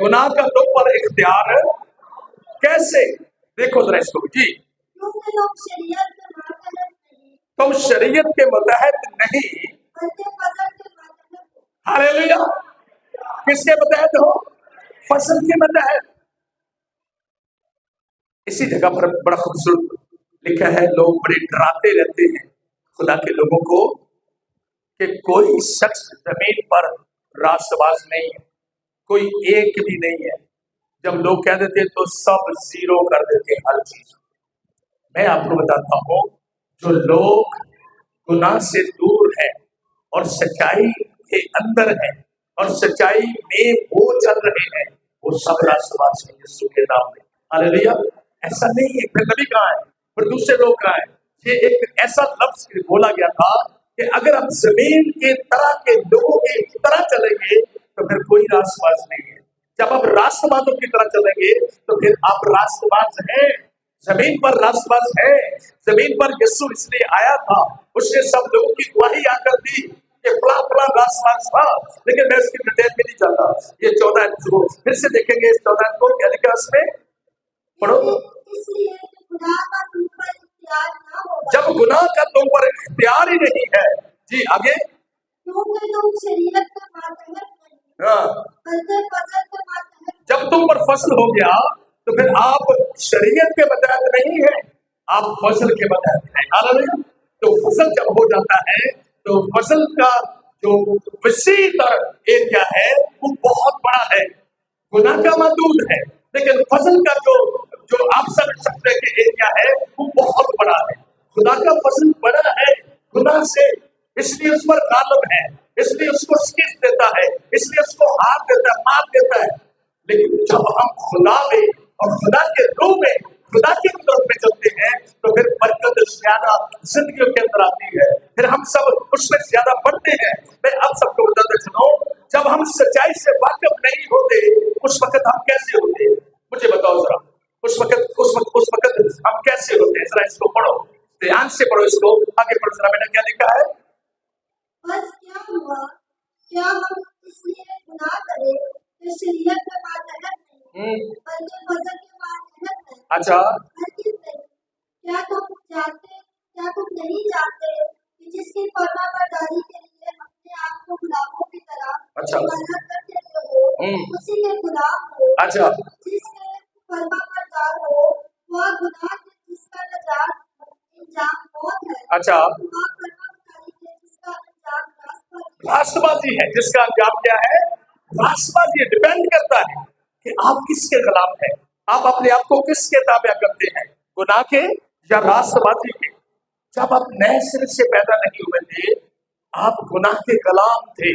गुनाह का तुम पर इख्तियार कैसे? देखो जरा इसको जी। तुम शरीयत के मतहत नहीं, हालेलुया। किसके मतहत हो? फसल के मतहत। इसी जगह पर बड़ा खूबसूरत लिखा है, लोग बड़े डराते रहते हैं खुदा के लोगों को कि कोई शख्स जमीन पर रास्तबाज नहीं है, कोई एक भी नहीं है। जब लोग कह देते हैं तो सब जीरो कर देते हैं हर चीज। मैं आपको बताता हूं, जो लोग गुनाह से दूर हैं और सच्चाई के अंदर हैं और सच्चाई में वो चल रहे हैं, वो सब रास्तबाज हैं यीशु के नाम में। हालेलुया। ऐसा नहीं है फिर नबी कहाँ है, फिर दूसरे लोग कहाँ है। ये एक ऐसा लफ्ज बोला गया था कि अगर हम जमीन के तरह के लोगों की तरह चलेंगे तो फिर कोई रास्तबाज नहीं है। जब आप रास्तबाजों की तरह चलेंगे तो फिर आप रास्तबाज हैं, जमीन पर रास्तबाज है। जमीन पर यीशु इसलिए आया था, उसने सब लोगों की गवाही आकर दी कि फला फला रास्तबाज था, लेकिन मैं इसकी डिटेल में नहीं जाता। ये 14 को फिर से देखेंगे, इस 14 को क्या लिखा उसमें, पढ़ो। जब गुनाह का तुम पर इख्तियार ही नहीं है, जी आगे। जब तुम पर फसल हो गया तो फिर आप शरीयत के मतहत नहीं है, आप फसल के मतहत हैं। हालेलुया। तो फसल जब हो जाता है तो फसल का जो विस्तृत एरिया है वो बहुत बड़ा है, गुनाह का महदूद है, लेकिन फसल का जो आप समझ सकते हैं कि एरिया है वो बहुत बड़ा है। खुदा का फसल बड़ा है गुनाह से, इसलिए उस पर गालिब है, इसलिए उसको शिकस्त देता है, इसलिए उसको हार देता है, मार देता है। लेकिन जब हम खुदा में और खुदा के रूह में, खुदा की तरफ में चलते हैं तो फिर बरकत ज्यादा जिंदगियों के अंदर आती है, फिर हम सब उसमें ज्यादा बढ़ते हैं। मैं अब सबको बताता चलूं, जब हम सच्चाई से वाकिफ नहीं होते उस वक्त हम कैसे होते हैं, मुझे बताओ जरा। उस वक्त हम कैसे होते हैं? जरा इसको पढ़ो, ध्यान से पढ़ो, इसको आगे पढ़ो जरा। मैंने क्या लिखा है? बस क्या हुआ, क्या हम इसलिए गुनाह करें कि शरीयत के मातहत नहीं, बल्कि फजल के मातहत है। अच्छा, क्या तुम नहीं जानते कि जिसकी फरमाबरदारी के लिए अपने आप को गुलामों की तरह अच्छा मेहनत करते हो, उसी के गुलाम हो। अच्छा, जिसके फरमाबरदार हो वह गुनाह के जिसका अंजाम मौत है। अच्छा, रास्तबाजी है जिसका अंजाम क्या है? रास्तबाजी। डिपेंड करता है कि आप किसके गुलाम हैं, आप अपने आप को किसके ताबे करते हैं, गुनाह के या रास्तबाजी के। जब आप नए सिरे से पैदा नहीं हुए थे आप गुनाह के गुलाम थे,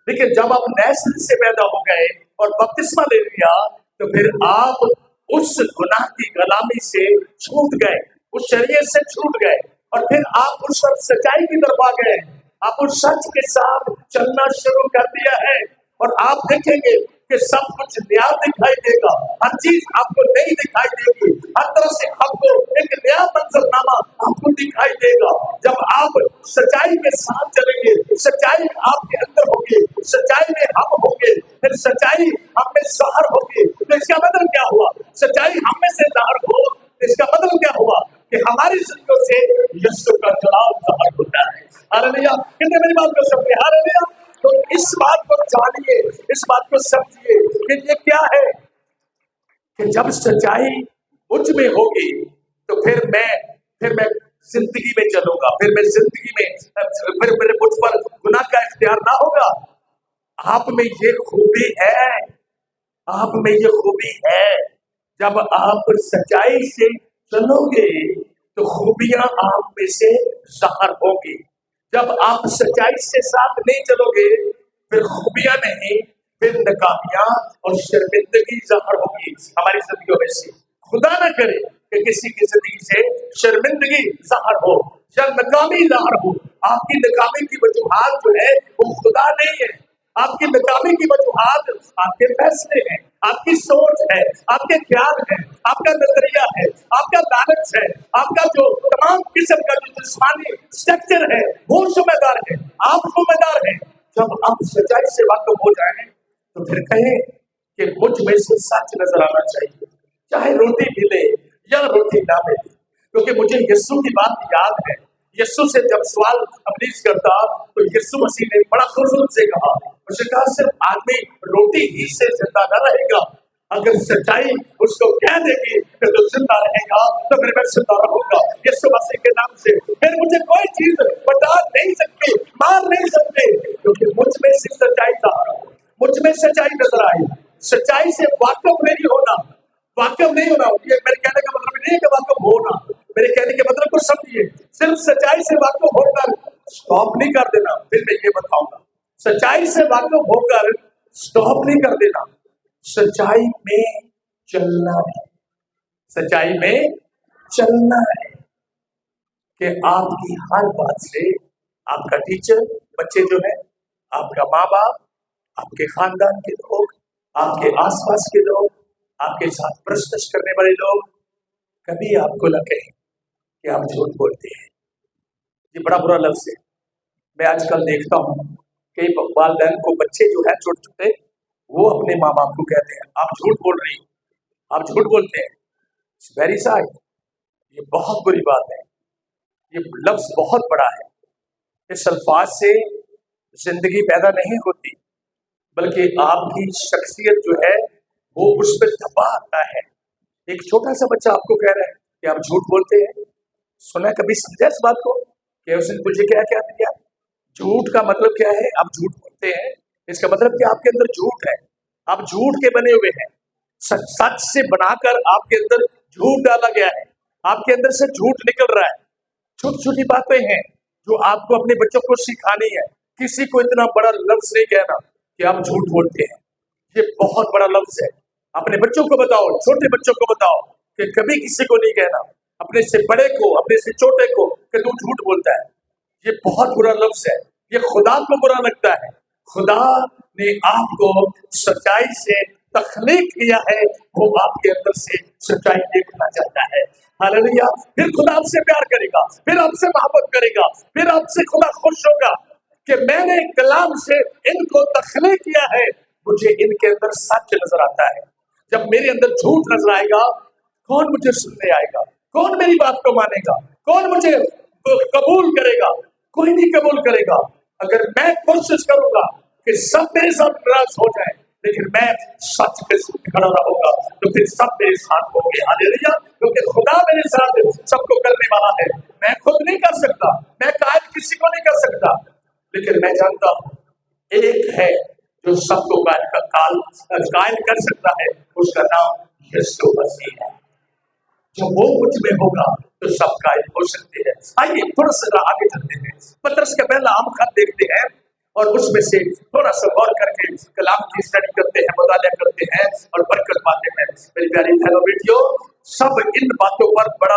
लेकिन जब आप नए सिरे से पैदा हो गए और बपतिस्मा ले लिया तो फिर आप उस गुनाह की गुलामी से छूट गए, उस शरीयत से छूट गए और फिर आप उस सच्चाई की तरफ आ गए। आप उस सच के साथ चलना शुरू कर दिया है और आप देखेंगे कि सब कुछ नया दिखाई देगा, हर चीज आपको नई दिखाई देगी, हर तरह से आपको एक नया मंजरनामा आपको दिखाई देगा। जब आप सच्चाई के साथ चलेंगे, सच्चाई आपके अंदर होगी, सच्चाई में हम होंगे, फिर सच्चाई हम में ज़ाहिर होगी। तो इसका मतलब क्या हुआ? सच्चाई हम में से ज़ाहिर हो, इसका मतलब क्या हुआ कि हमारी जिंदगियों से यीशु का जलाल ज़ाहिर होता है। हालेलुया। कितने मेरी बात को समझे? हालेलुया। तो इस बात को जानिए, इस बात को समझिए कि ये क्या है कि जब सच्चाई मुझ में होगी तो फिर मैं जिंदगी में चलूंगा, फिर मैं जिंदगी में फिर मेरे मुझ पर गुनाह का इख्तियार ना होगा। आप में ये खूबी है, आप में ये खूबी है, जब आप सच्चाई से चलोगे तो खूबियां आप में से ज़ाहिर होंगी। जब आप सच्चाई से साथ नहीं चलोगे फिर खूबियां नहीं, फिर नाकामियां और शर्मिंदगी ज़ाहिर होगी हमारी जिंदगियों में से। खुदा न करे कि किसी की जिंदगी से शर्मिंदगी ज़ाहिर हो या नाकामी ज़ाहिर हो। आपकी नाकामी की वजूहात जो है वो खुदा नहीं है, आपकी नाकामी की वजूहात आपके फैसले हैं, आपकी सोच है, आपके ख्याल है, आपका नजरिया है, आपका लालच है, आपका जो तमाम किस्म का जो जिस्मानी स्ट्रक्चर है वो जिम्मेदार है, आप जिम्मेदार हैं। जब आप सच्चाई से वाकिफ हो जाएं तो फिर कहें कि मुझ में से सच नजर आना चाहिए, चाहे रोटी मिले या रोटी ना मिले। क्योंकि मुझे यीशु की बात याद है, यीशु से जब सवाल अबलीस करता तो यीशु मसीह ने बड़ा खूबसूरत से कहा, उसने कहा सिर्फ आदमी रोटी ही से जिंदा न रहेगा, अगर सच्चाई उसको कह देगी कि तू जिंदा रहेगा तो फिर मैं जिंदा रहूंगा यीशु मसीह के नाम से। फिर मुझे कोई चीज बता नहीं सकती, मार नहीं सकती, क्योंकि मुझ में से सच्चाई था, मुझ में सच्चाई नजर आई। सच्चाई से वाकिफ नहीं होना, वाकिफ नहीं होना, ये मेरे कहने का मतलब नहीं है कि वाकिफ होना, मेरे कहने के मतलब को समझिए। सिर्फ सच्चाई से वाकिफ होकर स्टॉप नहीं कर देना। फिर मैं ये बताऊंगा, सच्चाई से वाकिफ होकर स्टॉप नहीं कर देना, सच्चाई में चलना है, सच्चाई में चलना है। कि आपकी हर बात से आपका टीचर, बच्चे जो है, आपका माँ बाप, आपके खानदान के लोग, आपके आसपास के लोग, आपके साथ प्रश्न करने वाले लोग कभी आपको न कहें कि आप झूठ बोलते हैं। ये बड़ा बुरा लफ्ज है। मैं आजकल देखता हूँ कई वालिदैन को बच्चे जो है छोटे छोटे, वो अपने माँ बाप को कहते हैं आप झूठ बोल रही हो, आप झूठ बोलते हैं। इट्स वेरी सैड, ये बहुत बुरी बात है, ये लफ्ज बहुत बड़ा है। इस अल्फाज से जिंदगी पैदा नहीं होती, बल्कि आपकी शख्सियत जो है वो उस पर दबा आता है। एक छोटा सा बच्चा आपको कह रहा है कि आप झूठ बोलते हैं, सुना कभी, समझा इस बात को कि उसने तुझे क्या क्या दिया? झूठ का मतलब क्या है? आप झूठ बोलते हैं, इसका मतलब कि आपके अंदर झूठ है, आप झूठ के बने हुए हैं। सच से बनाकर आपके अंदर झूठ डाला गया है, आपके अंदर से झूठ निकल रहा है। छोटी छोटी बातें हैं जो आपको अपने बच्चों को सिखानी है। किसी को इतना बड़ा लफ्ज नहीं कहना कि आप झूठ बोलते हैं, ये बहुत बड़ा लफ्ज है। अपने बच्चों को बताओ, छोटे बच्चों को बताओ कि कभी किसी को नहीं कहना, अपने से बड़े को, अपने से छोटे को, कि तू झूठ बोलता है। ये बहुत बुरा लफ्ज है, ये खुदा को बुरा लगता है। खुदा ने आपको सच्चाई से तख्लीक किया है, वो आपके अंदर से सच्चाई देखना चाहता है। हालेलुया। फिर खुदा आपसे प्यार करेगा, फिर आपसे मोहब्बत करेगा, फिर आपसे खुदा खुश होगा कि मैंने कलाम से इनको तख्लीक किया है, मुझे इनके अंदर सच नजर आता है। जब मेरे अंदर झूठ नजर आएगा, कौन मुझे सुनने आएगा? कौन मेरी बात को मानेगा? कौन मुझे कबूल करेगा? कोई नहीं कबूल करेगा। अगर मैं कोशिश करूंगा कि सब मेरे साथ नाराज हो जाए, लेकिन मैं सच के साथ खड़ा रहूंगा, तो फिर सब मेरे साथ होंगे। हालेलुया। क्योंकि खुदा मेरे साथ सबको करने वाला है। मैं खुद नहीं कर सकता, मैं कायल किसी को नहीं कर सकता, लेकिन मैं जानता हूँ एक है जो सबको कायल कर सकता है, उसका नाम यीशु मसीह है। जब वो मुझ में होगा तो सब कायल हो सकते हैं। आइए थोड़ा सा आगे चलते हैं, पतरस का पहला आम खत देखते हैं और उसमें से थोड़ा सा गौर करके कलाम की स्टडी करते हैं, मुताला करते हैं और बरकत पाते हैं। मेरी प्यारी बहनों बेटियों, सब इन बातों पर बड़ा